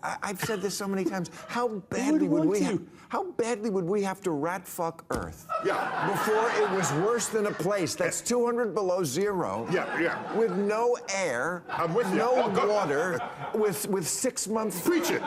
I've said this so many times. How badly would we have to rat fuck Earth? Yeah. Before it was worse than a place that's 200 below zero. Yeah. With no air. I'm with you. No water. With 6 months. Preach it.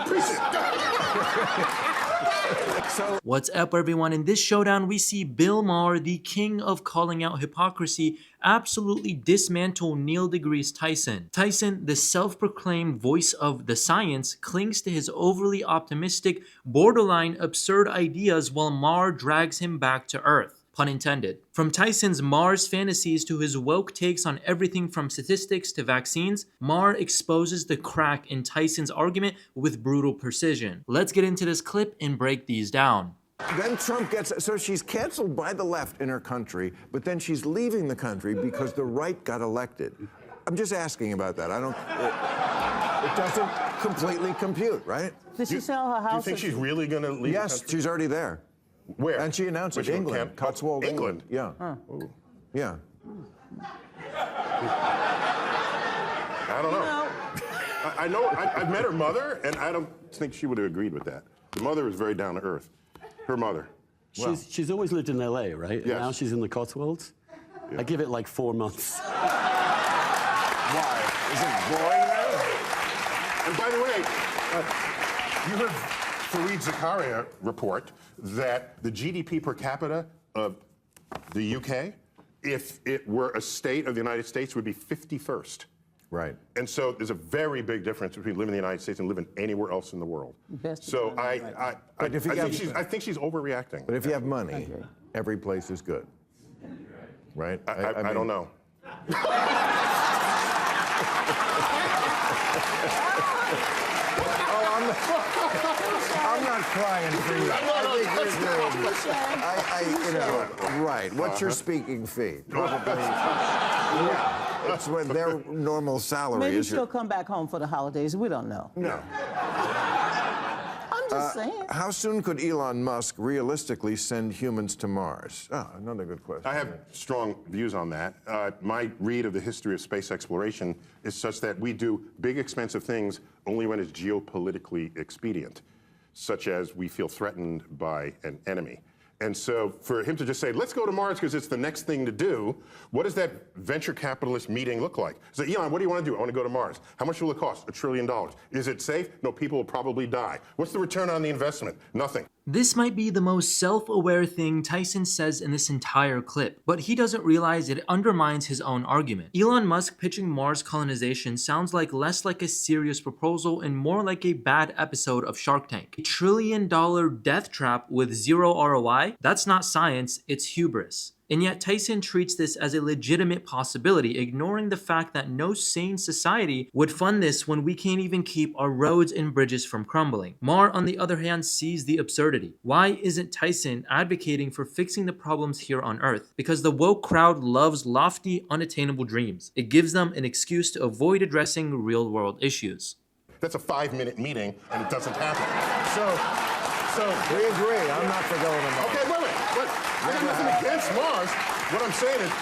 So, what's up, everyone? In this showdown, we see Bill Maher, the king of calling out hypocrisy, absolutely dismantle Neil deGrasse Tyson. Tyson, the self-proclaimed voice of the science, clings to his overly optimistic, borderline absurd ideas while Maher drags him back to Earth. Pun intended. From Tyson's Mars fantasies to his woke takes on everything from statistics to vaccines, Maher exposes the crack in Tyson's argument with brutal precision. Let's get into this clip and break these down. then Trump gets, so she's canceled by the left in her country, but then she's leaving the country because the right got elected. I'm just asking about that. It doesn't completely compute, right? Did she sell her house? Do you think she's really going to leave the Yes, country? she's already there. Where? And she announced it. England. Cotswold. England? Yeah. Huh. Yeah. I don't know. I know, I've met her mother, and I don't think she would have agreed with that. The mother is very down to earth. Her mother. She's always lived in LA, right? Yes. And now she's in the Cotswolds. Yeah. I give it like 4 months. Why? Is it boring there? And by the way, you heard Fareed Zakaria report that the GDP per capita of the UK, if it were a state of the United States, would be 51st. Right. And so there's a very big difference between living in the United States and living anywhere else in the world. Best So I think she's overreacting. But if you have money, every place is good. Right? I don't know. I'm not crying for you. Right. What's your speaking fee? Probably. Yeah. It's when their normal salary Maybe is. she'll come back home for the holidays. We don't know. No. I'm just saying. How soon could Elon Musk realistically send humans to Mars? Oh, another good question. I have strong views on that. My read of the history of space exploration is such that we do big, expensive things only when it's geopolitically expedient, such as we feel threatened by an enemy. And so for him to just say, let's go to Mars because it's the next thing to do, what does that venture capitalist meeting look like? So, Elon, what do you want to do? I want to go to Mars. How much will it cost? $1 trillion. Is it safe? No, people will probably die. What's the return on the investment? Nothing. This might be the most self-aware thing Tyson says in this entire clip, but he doesn't realize it undermines his own argument. Elon Musk pitching Mars colonization sounds less like a serious proposal and more like a bad episode of Shark Tank. $1 trillion death trap with zero ROI? That's not science, it's hubris. And yet Tyson treats this as a legitimate possibility, ignoring the fact that no sane society would fund this when we can't even keep our roads and bridges from crumbling. Maher, on the other hand, sees the absurdity. Why isn't Tyson advocating for fixing the problems here on Earth? Because the woke crowd loves lofty, unattainable dreams. It gives them an excuse to avoid addressing real-world issues. That's a 5-minute meeting, and it doesn't happen. So we agree. I'm not for going to Mars. Okay, wait. I got nothing against Mars. What I'm saying is,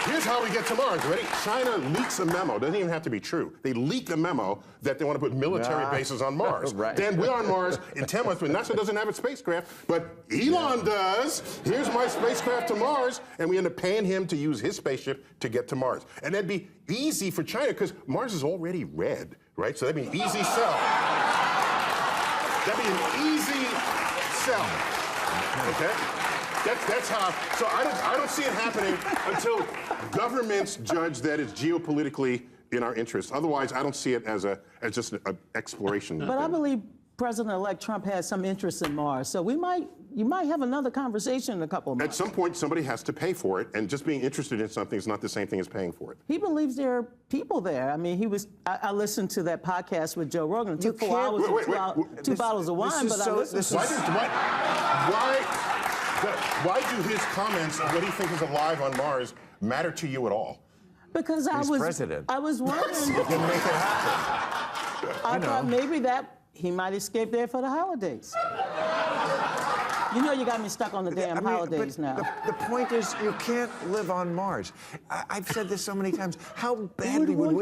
here's how we get to Mars. Ready? China leaks a memo. Doesn't even have to be true. They leak a memo that they want to put military bases on Mars. Right. Then we're on Mars in 10 months, but NASA doesn't have a spacecraft, but Elon does. Here's my spacecraft to Mars, and we end up paying him to use his spaceship to get to Mars. And that'd be easy for China, because Mars is already red, right? So that'd be an easy sell. That'd be an easy sell. Okay? That's how. So I don't see it happening until governments judge that it's geopolitically in our interest. Otherwise, I don't see it as just an exploration. But I believe President-elect Trump has some interest in Mars, so you might have another conversation in a couple of months. At some point, somebody has to pay for it, and just being interested in something is not the same thing as paying for it. He believes there are people there. I mean, I listened to that podcast with Joe Rogan. It took 4 hours and two bottles of wine, but I listened to it. Why do his comments on what he thinks is alive on Mars matter to you at all? Because He's president. I was wondering. You can make it happen. I thought maybe that he might escape there for the holidays. You know you got me stuck on the damn holidays now. The point is, you can't live on Mars. I've said this so many times. How badly would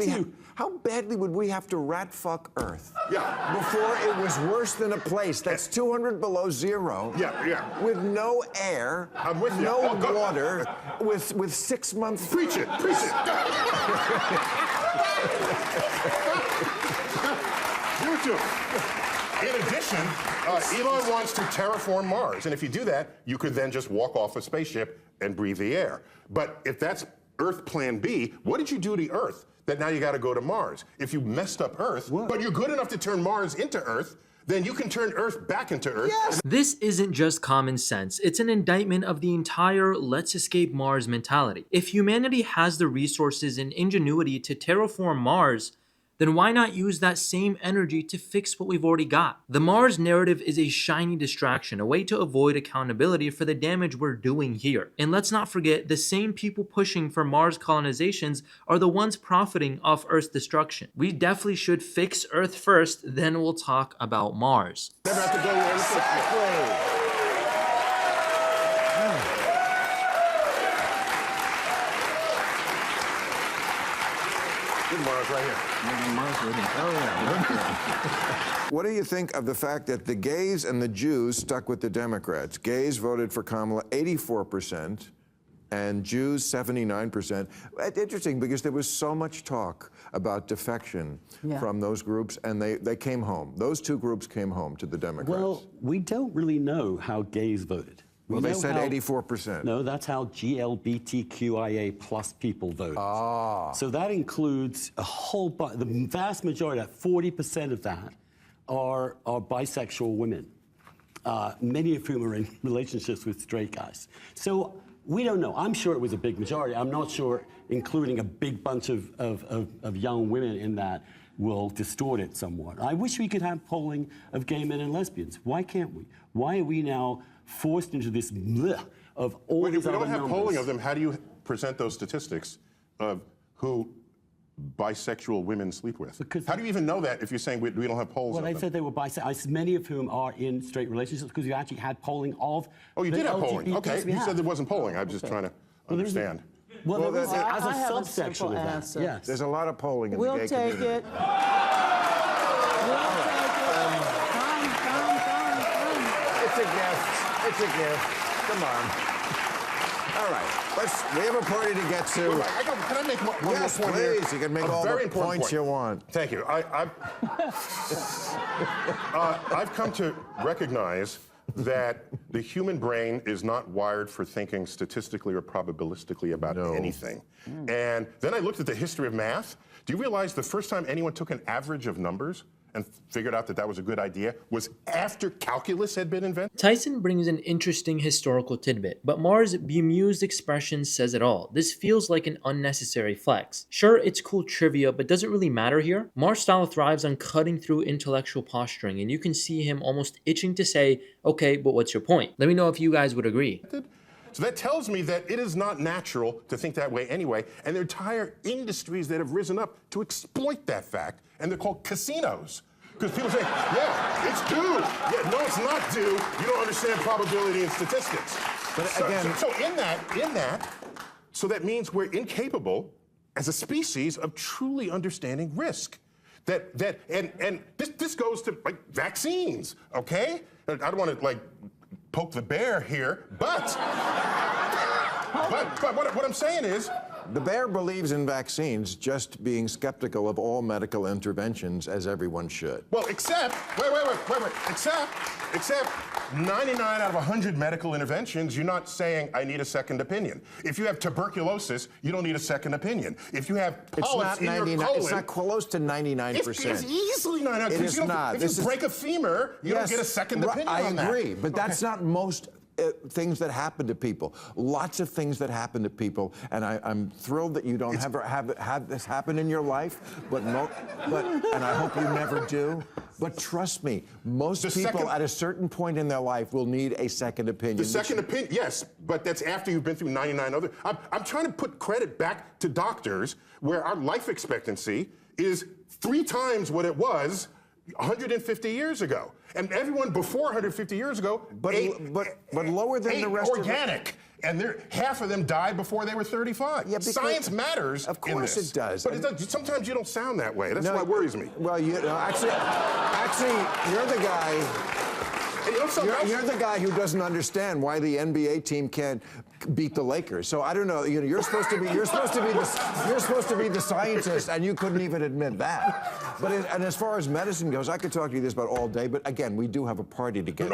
we have to rat fuck Earth? Yeah. Before it was worse than a place that's 200 below zero. Yeah. With no air. I'm with you. No water. With 6 months. Preach it. In addition, Elon wants to terraform Mars, and if you do that, you could then just walk off a spaceship and breathe the air. But if that's Earth Plan B, what did you do to Earth that now you got to go to Mars? If you messed up Earth, but you're good enough to turn Mars into Earth, then you can turn Earth back into Earth. Yes. This isn't just common sense, it's an indictment of the entire let's escape Mars mentality. If humanity has the resources and ingenuity to terraform Mars, then why not use that same energy to fix what we've already got? The Mars narrative is a shiny distraction, a way to avoid accountability for the damage we're doing here. And let's not forget, the same people pushing for Mars colonizations are the ones profiting off Earth's destruction. We definitely should fix Earth first, then we'll talk about Mars. Never have to go where Exactly. Mars right here. What do you think of the fact that the gays and the Jews stuck with the Democrats? Gays voted for Kamala 84%, and Jews 79%. It's interesting because there was so much talk about defection from those groups, and they came home. Those two groups came home to the Democrats. Well, we don't really know how gays voted. Well, they said 84%. No, that's how GLBTQIA plus people voted. So that includes a whole bunch, the vast majority, 40% of that are bisexual women, many of whom are in relationships with straight guys. So we don't know. I'm sure it was a big majority. I'm not sure including a big bunch of young women in that will distort it somewhat. I wish we could have polling of gay men and lesbians. Why can't we? Why are we now forced into this bleh of all these other numbers? If we don't have polling of them, how do you present those statistics of who bisexual women sleep with? Because how do you even know that if you're saying we don't have polls of Well, I them? said they were bisexual, many of whom are in straight relationships, because you actually had polling of Oh, you the did have LGBT. polling. Okay, Yes, we you have. said there wasn't polling. I'm just trying to understand. Well, there was, I as a have a subsection simple of that. answer. Yes. There's a lot of polling in We'll the gay take community. it. We'll take it. Come. It's a gift. It's a gift. Come on. All right. We have a party to get to. Can I make one more Yes, point please. here? You can make A all very the important points point. you want. Thank you. I've come to recognize that the human brain is not wired for thinking statistically or probabilistically about anything. And then I looked at the history of math. Do you realize the first time anyone took an average of numbers and figured out that that was a good idea was after calculus had been invented? Tyson brings an interesting historical tidbit, but Maher's bemused expression says it all. This feels like an unnecessary flex. Sure, it's cool trivia, but does it really matter here? Maher's style thrives on cutting through intellectual posturing, and you can see him almost itching to say, okay, but what's your point? Let me know if you guys would agree. So that tells me that it is not natural to think that way anyway, and there are entire industries that have risen up to exploit that fact, and they're called casinos. Because people say, yeah, it's due. Yeah, no, it's not due. You don't understand probability and statistics. But So again, in that, so that means we're incapable as a species of truly understanding risk. And this goes to like vaccines, okay? I don't want to like poke the bear here, but what I'm saying is, the bear believes in vaccines, just being skeptical of all medical interventions, as everyone should. well, except 99 out of 100 medical interventions, you're not saying, I need a second opinion. If you have tuberculosis, you don't need a second opinion. If you have polyps in your colon... It's not close to 99%. It's easily 99%. It is not. If you break a femur, you don't get a second opinion on that. I agree, but that's not most things that happen to people. Lots of things that happen to people, and I'm thrilled that you don't ever have this happen in your life, and I hope you never do. But trust me, most people at a certain point in their life will need a second opinion. The second opinion, yes, but that's after you've been through 99 other. I'm trying to put credit back to doctors, where our life expectancy is 3 times what it was 150 years ago. And everyone before 150 years ago But lower than the rest organic. And half of them died before they were 35. Yeah, because science matters. Of course in this. it does. But sometimes you don't sound that way. That's what worries me. Well, actually, you're the guy. You're the guy who doesn't understand why the NBA team can't beat the Lakers. So I don't know. You're supposed to be the scientist, and you couldn't even admit that. And as far as medicine goes, I could talk to you this about all day. But again, we do have a party to get to.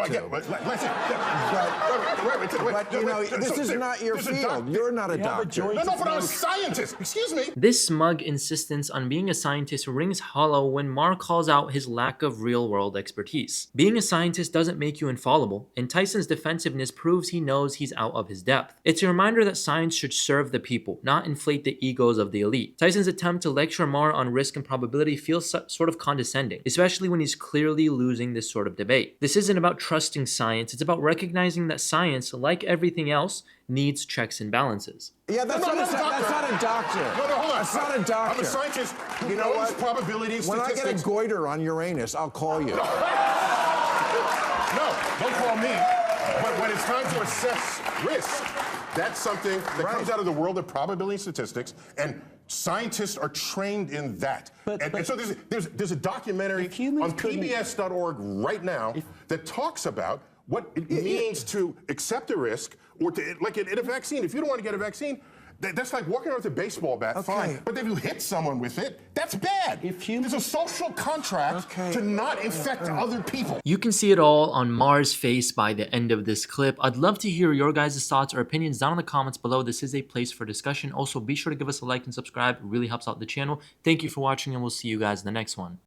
This is not your field. You're not a doctor. No, but I'm a scientist. Excuse me. This smug insistence on being a scientist rings hollow when Maher calls out his lack of real-world expertise. Being a scientist doesn't make you infallible, and Tyson's defensiveness proves he knows he's out of his depth. It's a reminder that science should serve the people, not inflate the egos of the elite. Tyson's attempt to lecture Maher on risk and probability feels sort of condescending, especially when he's clearly losing this sort of debate. This isn't about trusting science, it's about recognizing that science, like everything else, needs checks and balances. Yeah, that's not a doctor. No, hold on. That's not a doctor. I'm a scientist who knows probability and when statistics. When I get a goiter on Uranus, I'll call you. No, don't call me. But when it's time to assess risk, that's something that comes out of the world of probability and statistics, and scientists are trained in that. And so there's a documentary on PBS.org right now that talks about what it means to accept a risk, or to, like in a vaccine. If you don't want to get a vaccine, that's like walking around with a baseball bat, fine. But if you hit someone with it, that's bad. There's a social contract to not infect other people. You can see it all on Maher's face by the end of this clip. I'd love to hear your guys' thoughts or opinions down in the comments below. This is a place for discussion. Also, be sure to give us a like and subscribe. It really helps out the channel. Thank you for watching, and we'll see you guys in the next one.